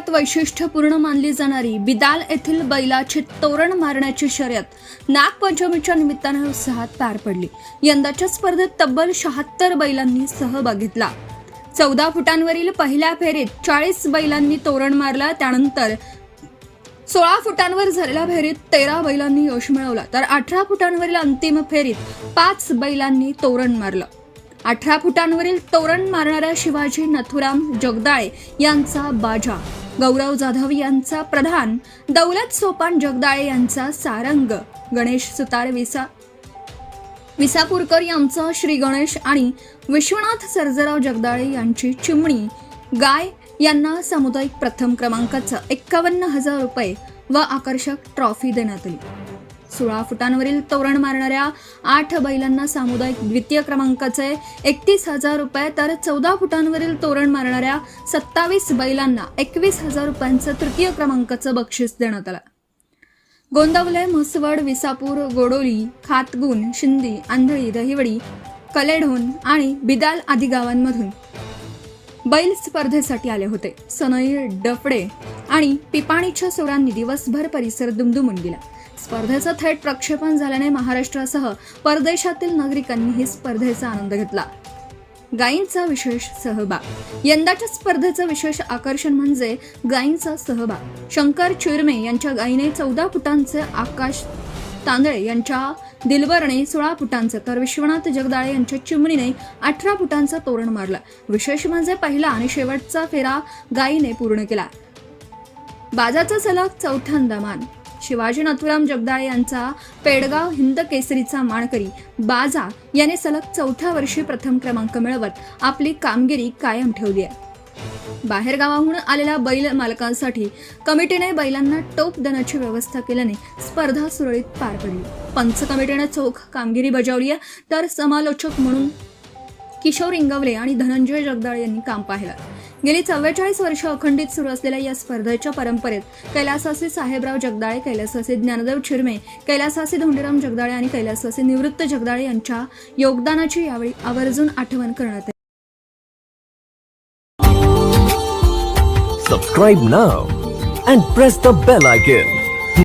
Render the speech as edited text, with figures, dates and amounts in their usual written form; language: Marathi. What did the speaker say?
सगळ्यात वैशिष्ट्यपूर्ण मानली जाणारी बिदाल येथील बैलाची तोरण मारण्याची शर्यत नागपंचमीच्या निमित्ताने उत्साहात पार पडली। यंदाच्या स्पर्धेत तब्बल 76 बैलांनी सहभाग घेतला। 14 फुटांवरील पहिल्या फेरीत 40 बैलांनी तोरण मारला। त्यानंतर 16 फुटांवर झालेल्या फेरीत 13 बैलांनी यश मिळवलं, तर 18 फुटांवरील अंतिम फेरीत 5 बैलांनी तोरण मारलं। 18 फुटांवरील तोरण मारणाऱ्या शिवाजी नथुराम जगदाळे यांचा बाजा, गौरव जाधव यांचा प्रधान, दौलत सोपान जगदाळे यांचा सारंग, गणेश सुतार विसापूरकर यांचा श्री गणेश आणि विश्वनाथ सर्जेराव जगदाळे यांची चिमणी गाय यांना सामुदायिक प्रथम क्रमांकाचा 51,000 रुपये व आकर्षक ट्रॉफी देण्यात आली। 16 फुटांवरील तोरण मारणाऱ्या 8 बैलांना सामुदायिक द्वितीय क्रमांकाचे 31,000 रुपये, तर 14 फुटांवरील तोरण मारणाऱ्या 27 बैलांना 21,000 रुपयांचं तृतीय क्रमांकाचं बक्षीस देण्यात आलं। गोंदवले, म्हसवड, विसापूर, गोडोली, खातगुण, शिंदी, आंधळी, दहिवडी, कलेढोण आणि बिदाल आदी गावांमधून बैल स्पर्धेसाठी आले होते। सनई, डफडे आणि पिपाणीच्या सुरांनी दिवसभर परिसर दुमदुमून गेला। स्पर्धेचं थेट प्रक्षेपण झाल्याने महाराष्ट्रासह परदेशातील नागरिकांनी स्पर्धेचा आनंद घेतला। गायींचा विशेष सहभाग। यंदाच्या स्पर्धेचं विशेष आकर्षण म्हणजे गायींचा सहभाग। शंकर चिरमे यांच्या गायीने 14 फुटांचे, आकाश तांदळे यांच्या दिलबरने 16 फुटांचं, तर विश्वनाथ जगदाळे यांच्या चिमणीने 18 फुटांचं तोरण मारलं। विशेष म्हणजे पहिला आणि शेवटचा फेरा गायीने पूर्ण केला। बाजाचा सलग चौथ्यांदा मान। शिवाजी नथुराम जगदाळे यांचा पेडगाव हिंद केसरीचा मानकरी बाजा याने सलग 4थ्या वर्षी प्रथम क्रमांक मिळवत आपली कामगिरी कायम ठेवली आहे। बाहेरगावाहून आलेल्या बैल मालकांसाठी कमिटीने बैलांना टोप देण्याची व्यवस्था केल्याने स्पर्धा सुरळीत पार पडली। पंच कमिटीने चोख कामगिरी बजावली आहे, तर समालोचक म्हणून किशोर इंगवले आणि धनंजय जगदाळे यांनी काम पाहिलं। गेली 44 वर्ष अखंडित सुरू असलेल्या या स्पर्धेच्या परंपरेत कैलासवासी साहेबराव जगदाळे, कैलासवासी ज्ञानदेव चिरमे, कैलासवासी धोंडीराम जगदाळे आणि कैलासवासी निवृत्त जगदाळे यांच्या योगदानाची यावेळी आवर्जून आठवण करण्यात आली। Subscribe now and press the bell icon.